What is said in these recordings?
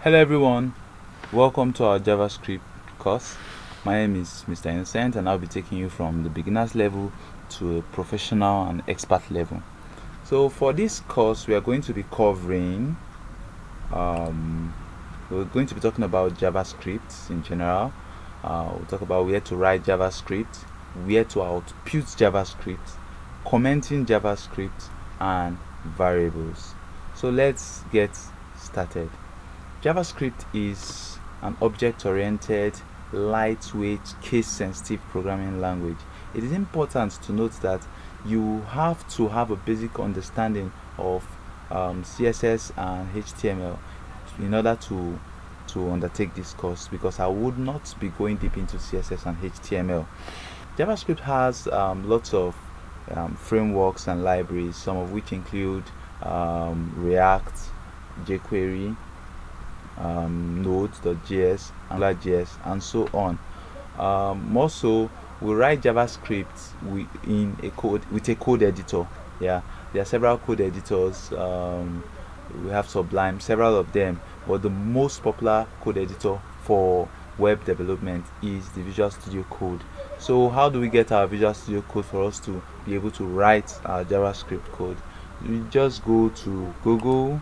Hello everyone, welcome to our JavaScript course. My name is Mr. Innocent and I'll be taking you from the beginners level to a professional and expert level. So for this course we are going to be covering we're going to be talking about JavaScript in general. We'll talk about where to write JavaScript, where to output JavaScript, commenting JavaScript, and variables. So let's get started. JavaScript is an object-oriented, lightweight, case-sensitive programming language. It is important to note that you have to have a basic understanding of CSS and HTML in order to undertake this course, because I would not be going deep into CSS and HTML. JavaScript has lots of frameworks and libraries, some of which include React, jQuery, Node.js, AngularJS, and so on. More so, we write JavaScript with a code editor. Yeah, there are several code editors. We have Sublime, several of them, but the most popular code editor for web development is the Visual Studio Code. So how do we get our Visual Studio Code for us to be able to write our JavaScript code? You just go to Google,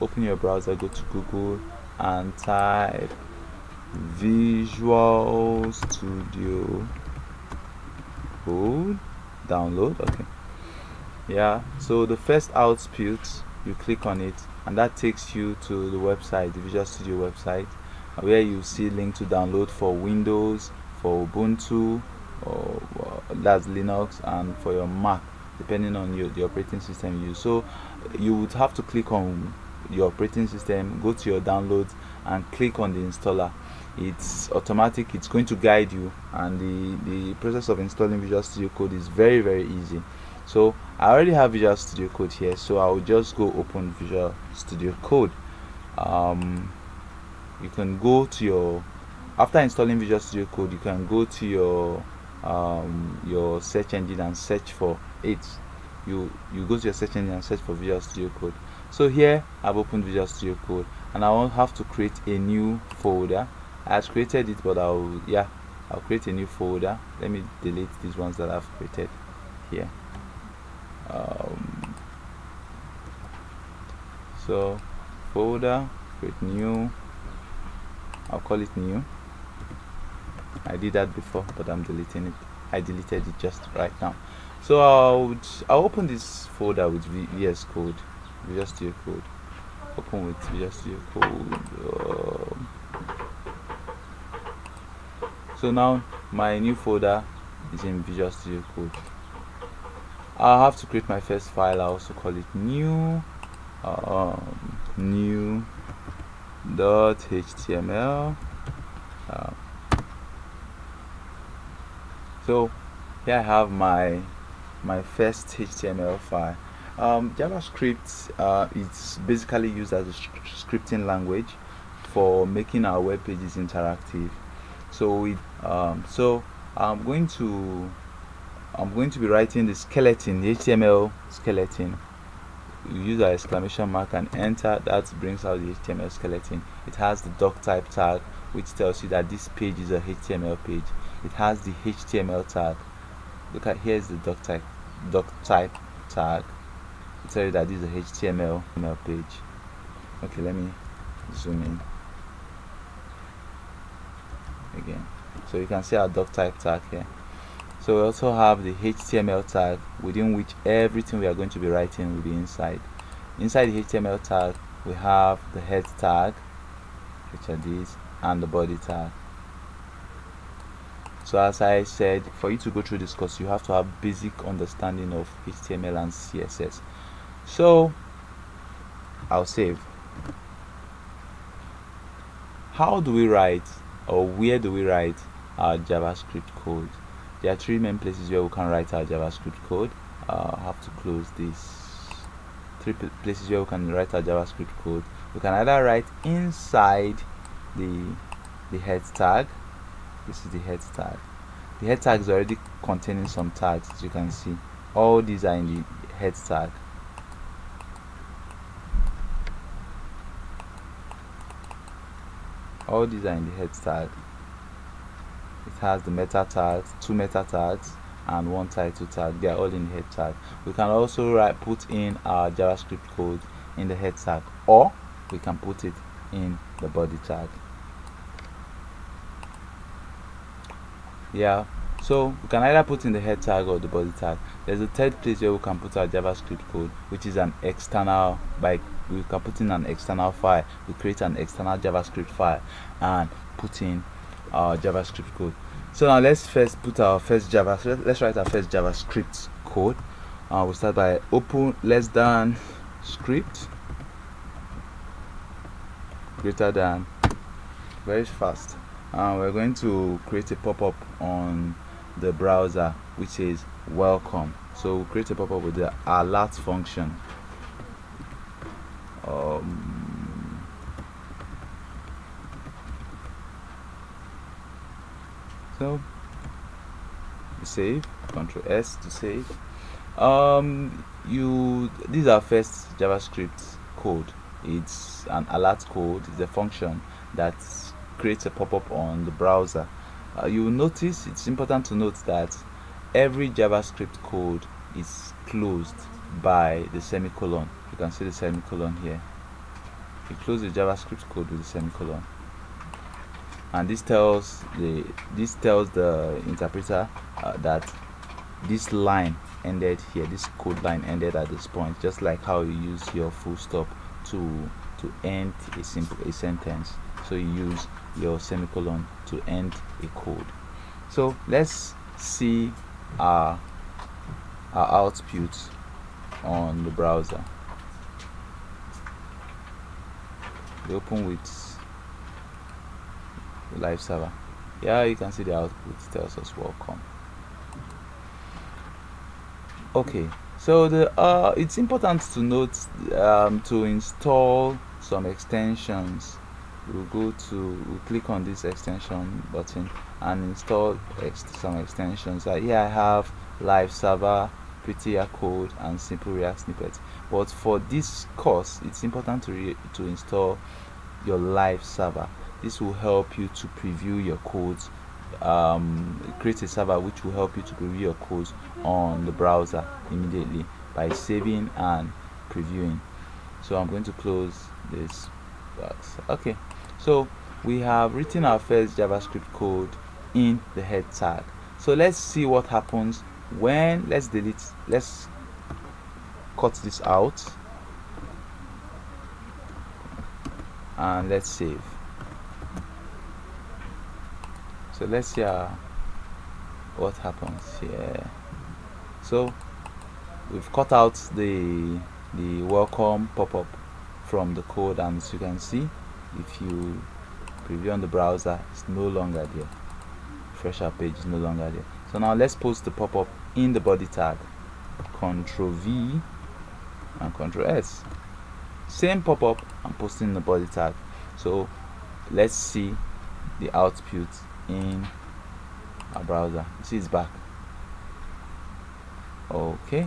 open your browser, go to Google and type Visual Studio Code, download. Okay, yeah, so the first output, you click on it and that takes you to the website, the Visual Studio website, where you see link to download for Windows, for Ubuntu, or that's Linux, and for your Mac, depending on the operating system you use. So you would have to click on your operating system, go to your downloads and click on the installer. It's automatic, it's going to guide you, and the process of installing Visual Studio Code is very easy. So I already have Visual Studio Code here, so I will just go open Visual Studio Code. You can go to after installing Visual Studio Code, you can go to your search engine and search for it. You go to your search engine and search for Visual Studio Code. So here I've opened Visual Studio Code and I will have to create a new folder. I have created it, but I'll create a new folder. Let me delete these ones that I've created here. So folder, create new, I'll call it new. I did that before, but I'm deleting it. I deleted it just right now. So I'll open this folder with VS Code, Visual Studio Code. Open with Visual Studio Code. So now my new folder is in Visual Studio Code. I'll have to create my first file. I'll also call it new new.html. So here I have my first HTML file. JavaScript is basically used as a scripting language for making our web pages interactive. So I'm going to be writing the skeleton, the HTML skeleton. You use an exclamation mark and enter. That brings out the HTML skeleton. It has the doc type tag, which tells you that this page is a HTML page. It has the HTML tag. Look at, here's the doc type tag. It tells you that this is a HTML page. Okay, let me zoom in again, so you can see our doc type tag here. So we also have the HTML tag, within which everything we are going to be writing will be inside. Inside the HTML tag we have the head tag, which are these, and the body tag. So as I said, for you to go through this course, you have to have basic understanding of HTML and CSS. So I'll save. How do we write, or where do we write our JavaScript code? There are three main places where we can write our JavaScript code. I'll have to close this. Three places where we can write our JavaScript code. We can either write inside the head tag. This is the head tag. The head tag is already containing some tags, as you can see. All these are in the head tag. All these are in the head tag. It has the meta tags, 2 meta tags, and 1 title tag. They are all in the head tag. We can also put in our JavaScript code in the head tag, or we can put it in the body tag. Yeah, so we can either put in the head tag or the body tag. There's a third place where we can put our JavaScript code, which is an external. We can put in an external file. We create an external JavaScript file and put in our JavaScript code. So now let's first put our first let's write our first JavaScript code. We'll start by open less than script greater than, very fast. We're going to create a pop-up on the browser which says welcome. So we'll create a pop-up with the alert function. So save, Control S to save. These are first JavaScript code. It's an alert code. It's a function that creates a pop-up on the browser. You will notice, it's important to note that every JavaScript code is closed by the semicolon. You can see the semicolon here. You close the JavaScript code with the semicolon, and this tells the interpreter that this line ended here, this code line ended at this point, just like how you use your full stop to end a sentence. So you use your semicolon to end a code. So let's see our output on the browser. We open with the live server. Yeah, you can see the output tells us welcome. Okay, so it's important to note to install some extensions. We'll click on this extension button and install some extensions. Here I have live server, prettier code, and simple React snippet. But for this course, it's important to install your live server. This will help you to preview your codes. Create a server which will help you to preview your codes on the browser immediately by saving and previewing. So I'm going to close this box. Okay, so we have written our first JavaScript code in the head tag. So let's see what happens when let's cut this out and let's save. So let's see what happens here. So we've cut out the welcome pop-up from the code, and as you can see, if you preview on the browser, it's no longer there. Refresh our page is no longer there. So now let's post the pop-up in the body tag. Ctrl V and Ctrl S. Same pop-up, I'm posting in the body tag. So let's see the output in our browser. You see it's back. Okay,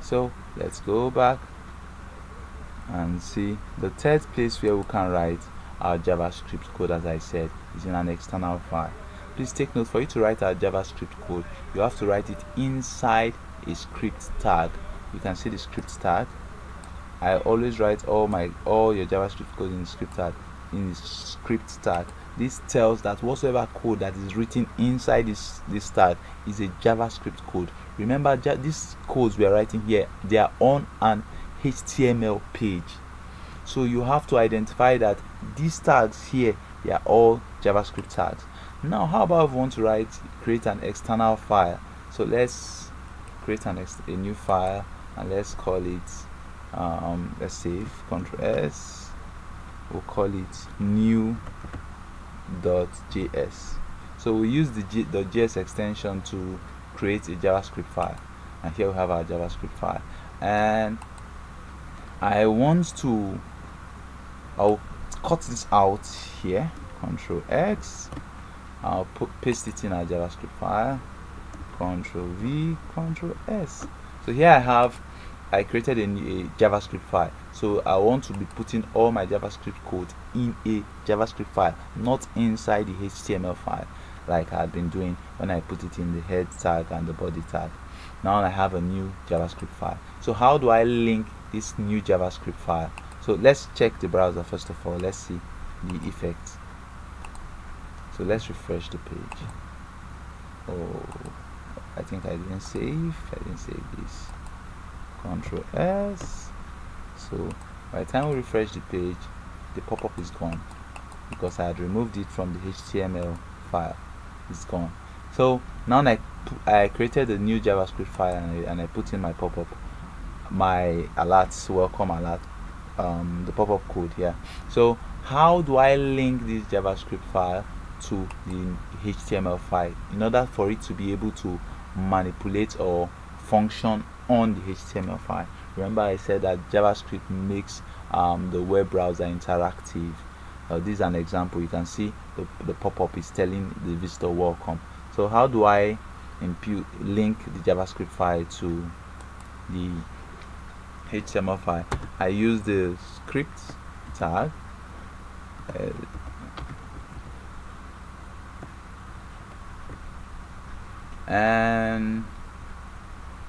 so let's go back and see the third place where we can write our JavaScript code. As I said, is in an external file. Please take note, for you to write our JavaScript code, you have to write it inside a script tag. You can see the script tag. I always write all your JavaScript code in the script tag. This tells that whatsoever code that is written inside this tag is a JavaScript code. Remember, these codes we are writing here, they are on an HTML page. So you have to identify that these tags here, they are all JavaScript tags. Now, how about if we want to create an external file? So let's create a new file, and let's call it let's save, Ctrl S. We'll call it new.js. So we use the .js extension to create a JavaScript file, and here we have our JavaScript file. And I'll cut this out here, Ctrl X. I'll paste it in our JavaScript file, Ctrl V, Ctrl S. So here I have I created a JavaScript file, so I want to be putting all my JavaScript code in a JavaScript file, not inside the HTML file like I had been doing when I put it in the head tag and the body tag. Now I have a new JavaScript file. So how do I link this new JavaScript file? So let's check the browser first of all. Let's see the effects. So let's refresh the page. Oh, I think I didn't save this. Control S. So by the time we refresh the page, the pop-up is gone because I had removed it from the HTML file. It's gone. So now I created a new JavaScript file and I put in my pop-up, my alerts, welcome alert, the pop-up code here. So how do I link this JavaScript file to the HTML file in order for it to be able to manipulate or function on the HTML file? Remember I said that JavaScript makes the web browser interactive. This is an example. You can see the pop-up is telling the visitor welcome. So how do I link the JavaScript file to the HTML file? I use the script tag, and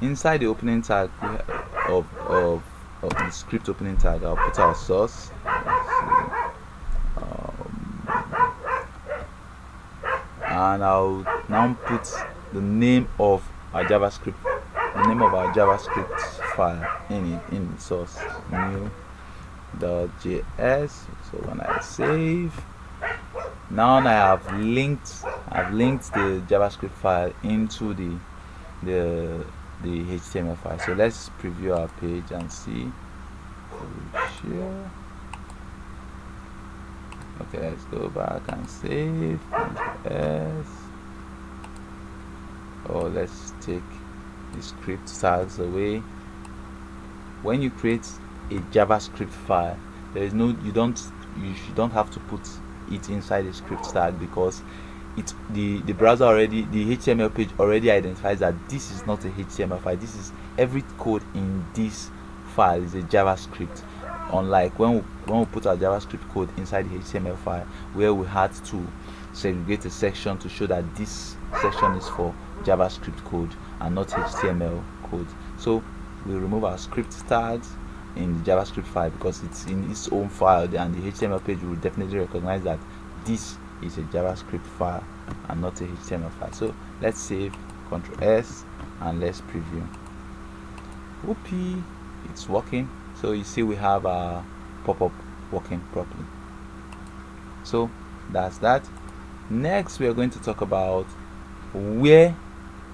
inside the opening tag of the script opening tag, I'll put our source. And I'll now put the name of our JavaScript, file in the source, new.js. So when I save, now I have linked the JavaScript file into the HTML file. So let's preview our page and see. Share. Okay, let's go back and save. S. Oh, let's take the script tags away. When you create a JavaScript file, there is no you don't have to put it inside the script tag, because the browser already, the HTML page already identifies that this is not a HTML file. This is, every code in this file is a JavaScript. Unlike when we put our JavaScript code inside the HTML file, where we had to segregate a section to show that this section is for JavaScript code and not HTML code. So we remove our script tags in the JavaScript file because it's in its own file, and the HTML page will definitely recognize that this is a JavaScript file and not a HTML file. So let's save, Ctrl S, and let's preview. Whoopee, it's working. So you see we have our pop-up working properly. So that's that. Next we are going to talk about where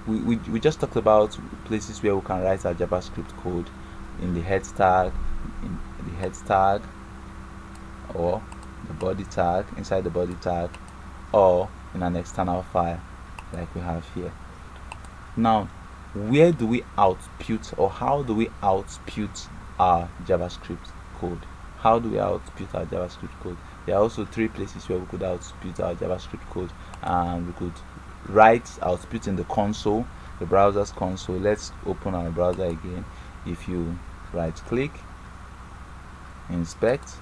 we just talked about places where we can write our JavaScript code in the head tag, or the body tag, inside the body tag, or in an external file like we have here. Now, where do we output, or how do we output our JavaScript code? How do we output our JavaScript code? There are also three places where we could output our JavaScript code, and we could output in the console, the browser's console. Let's open our browser again. If you right click, inspect,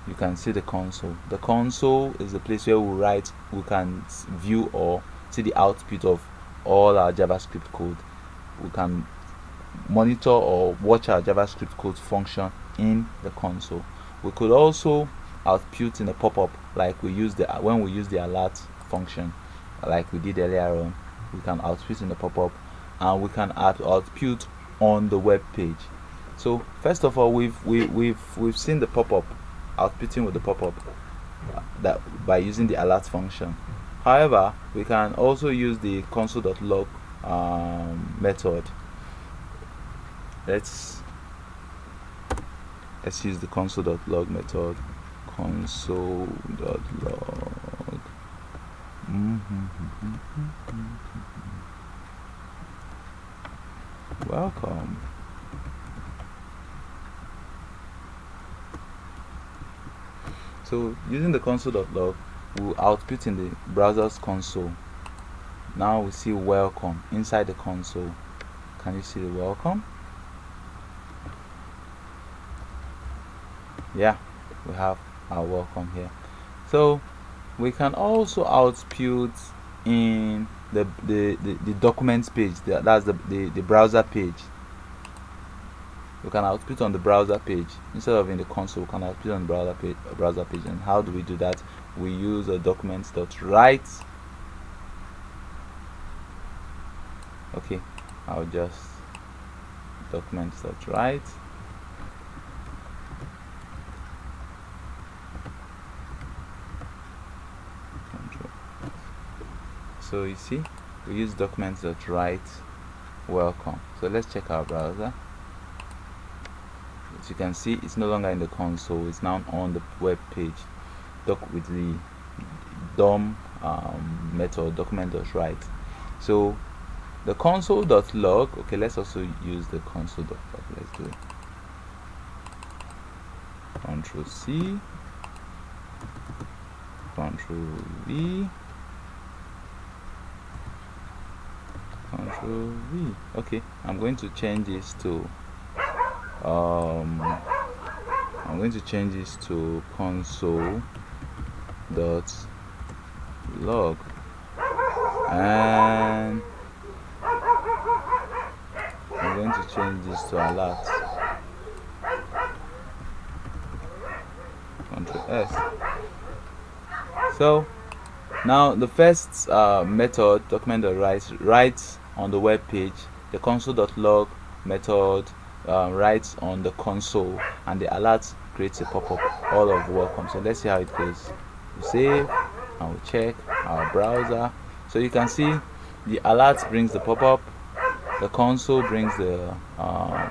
you can see the console. The console is the place where we can view or see the output of all our JavaScript code. We can monitor or watch our JavaScript code function in the console. We could also output in a pop-up, like when we use the alert function, like we did earlier on. We can output in the pop-up, and we can output on the web page. So first of all, we've seen the pop-up, outputting with the pop-up, that by using the alert function. However, we can also use the console.log method. Let's use the console.log method. Console.log. Welcome. So using the console.log, we'll output in the browser's console. Now we see welcome inside the console. Can you see the welcome? Yeah, we have our welcome here. So we can also output in the documents page. That's the browser page. We can output on the browser page instead of in the console. We can output on the browser page. And how do we do that? We use a documents.write. Okay, I'll just documents.write. So you see, we use documents.write welcome. So let's check our browser. As you can see, it's no longer in the console, it's now on the web page. With the DOM method, document.write. So the console.log, okay, let's also use the console.log. Let's do it. Control C, Control V, Control V. Okay, I'm going to change this to console.log, and I'm going to change this to alert. Control S. So now the first method, document.write, writes on the web page. The console.log method writes on the console, and the alert creates a pop-up all of welcome. So let's see how it goes. We save and we check our browser. So you can see the alert brings the pop-up, the console brings the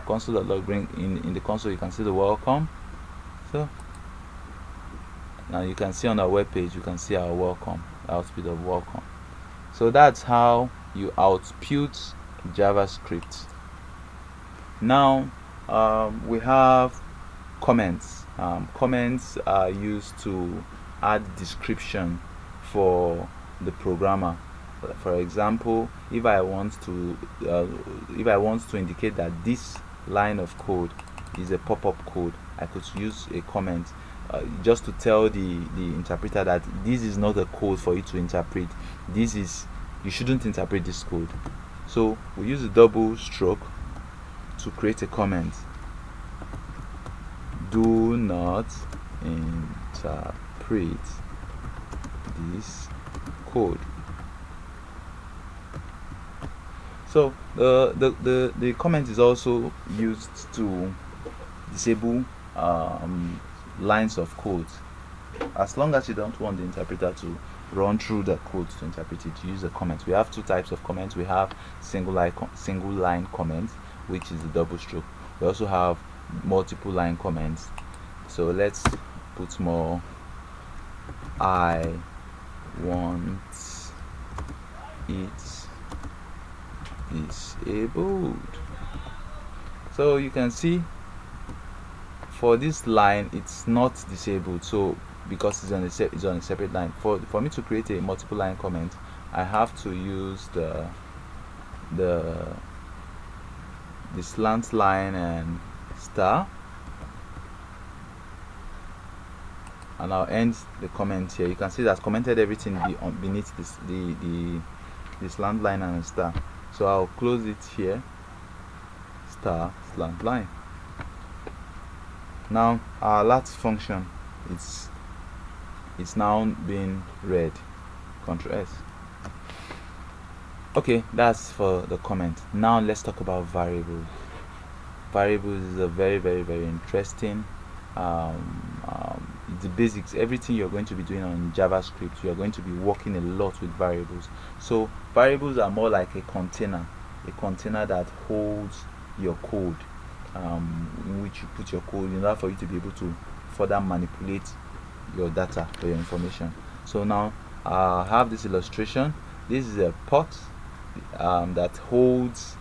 console.log bring in the console. You can see the welcome. So now you can see on our web page, you can see our welcome, output of welcome. So that's how you output JavaScript. Now we have comments. Comments are used to add description for the programmer. For example, if I want to indicate that this line of code is a pop-up code, I could use a comment just to tell the interpreter that this is not a code for you to interpret. You shouldn't interpret this code. So we use a double stroke to create a comment. Do not interpret this code. So the comment is also used to disable lines of code. As long as you don't want the interpreter to run through the code to interpret it, use a comment. We have two types of comments. We have single line comments, which is the double stroke. We also have multiple line comments. So let's put more. I want it disabled. So you can see for this line it's not disabled, so because it's on a separate line. For me to create a multiple line comment, I have to use the slant line and star, and I'll end the comment here. You can see that commented everything beneath this the slant line and star. So I'll close it here, star slant line. Now our last function, it's now being read. Ctrl S. Okay, that's for the comment. Now let's talk about variables. Variables is a very interesting the basics. Everything you're going to be doing on JavaScript, you're going to be working a lot with variables. So variables are more like a container that holds your code, in which you put your code in order for you to be able to further manipulate your data or your information. So now I have this illustration. This is a pot that holds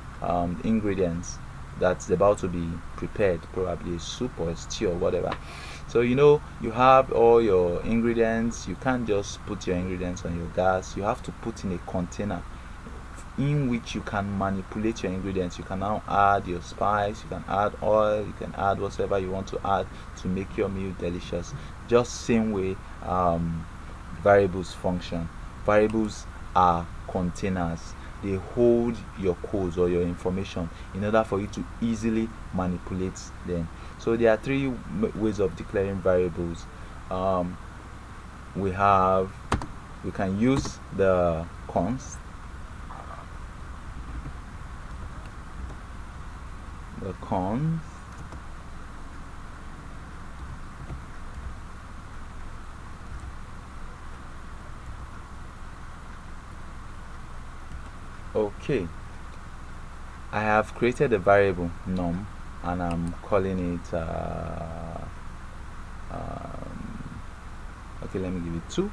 ingredients that's about to be prepared, probably a soup or a stew or whatever. So you have all your ingredients. You can't just put your ingredients on your gas. You have to put in a container in which you can manipulate your ingredients. You can now add your spice, you can add oil, you can add whatever you want to add to make your meal delicious. Just same way variables function. Variables are containers. They hold your codes or your information in order for you to easily manipulate them. So there are three ways of declaring variables. We can use the const, okay, I have created a variable num and I'm calling it okay, let me give it 2.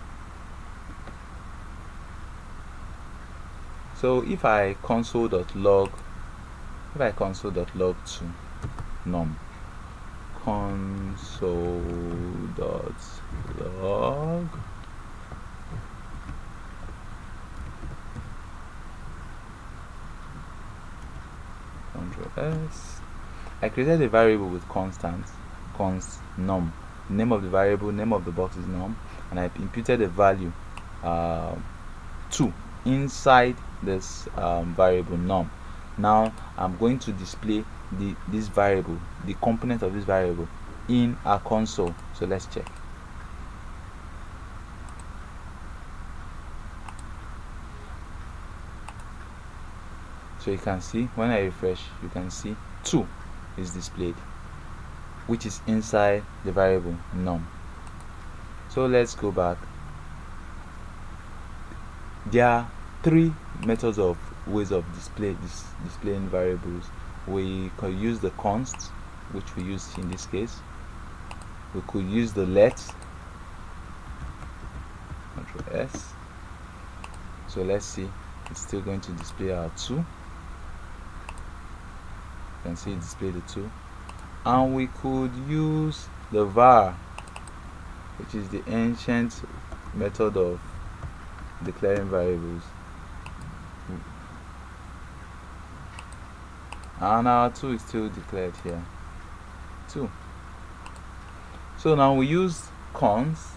So if I console.log 2 num console.log Ctrl+S, I created a variable with const num. The name of the variable, name of the box is num, and I imputed a value 2 inside this variable num. Now I'm going to display this variable, the component of this variable, in our console. So let's check. So you can see when I refresh, you can see 2 is displayed, which is inside the variable num. So let's go back. There are 3 methods of ways of displaying variables. We could use the const, which we used in this case. We could use the let, Ctrl+S. So let's see, it's still going to display our 2. You can see it display the 2. And we could use the var, which is the ancient method of declaring variables, and our 2 is still declared here, 2. So now we use const.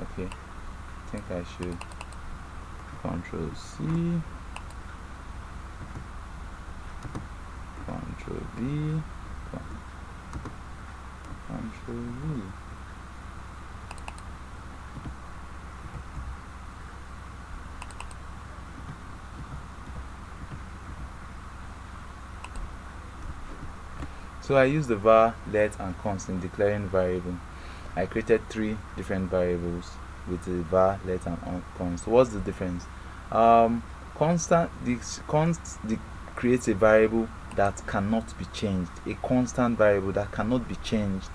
Okay, I think I should Ctrl+C, Ctrl+V, Ctrl+V. So I use the var, let, and const in declaring variable. I created 3 different variables with the var, let, and const. What's the difference? Const creates a variable that cannot be changed, a constant variable that cannot be changed.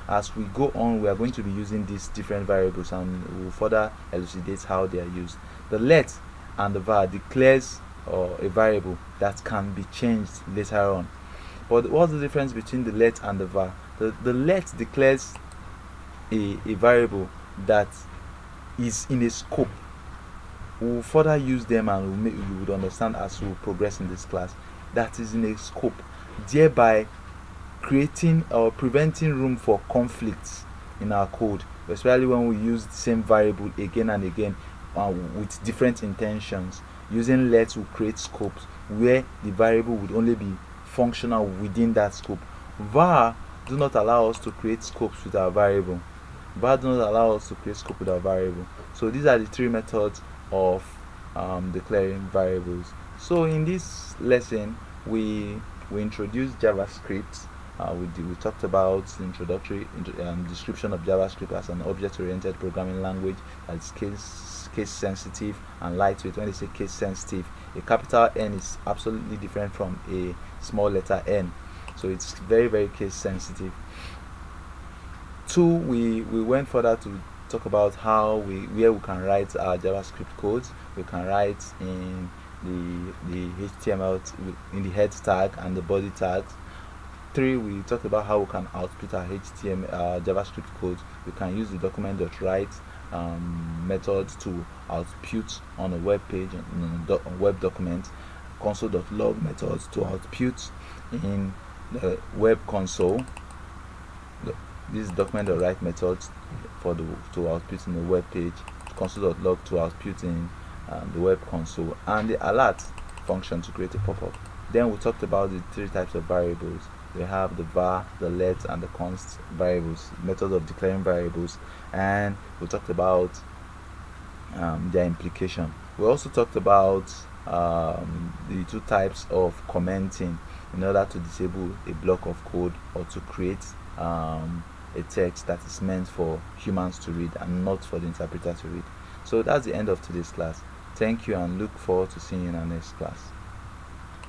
As we go on, we are going to be using these different variables, and we will further elucidate how they are used. The let and the var declares a variable that can be changed later on. But what's the difference between the let and the var? The let declares a variable that is in a scope. We will further use them, and you would understand as we progress in this class. That is in a scope, thereby creating or preventing room for conflicts in our code, especially when we use the same variable again and again with different intentions. Using let will create scopes where the variable would only be functional within that scope. Var do not allow us to create scopes with our variable. So these are the 3 methods of declaring variables. So in this lesson, we introduced JavaScript. We talked about the introductory description of JavaScript as an object-oriented programming language that's case sensitive and lightweight. When they say case sensitive, a capital N is absolutely different from a small letter n, so it's very, very case sensitive. 2, we went further to talk about where we can write our JavaScript codes. We can write in the HTML in the head tag and the body tags. 3, we talked about how we can output our HTML JavaScript code. We can use the document.write method to output on a web page, on a web document. console.log methods to output in the web console. This is document.write methods to output in the web page, console.log to output in the web console, and the alert function to create a pop-up. Then we talked about the three types of variables. We have the var, the let, and the const variables, methods of declaring variables, and we talked about their implication. We also talked about the two types of commenting in order to disable a block of code or to create a text that is meant for humans to read and not for the interpreter to read. So that's the end of today's class. Thank you, and look forward to seeing you in our next class.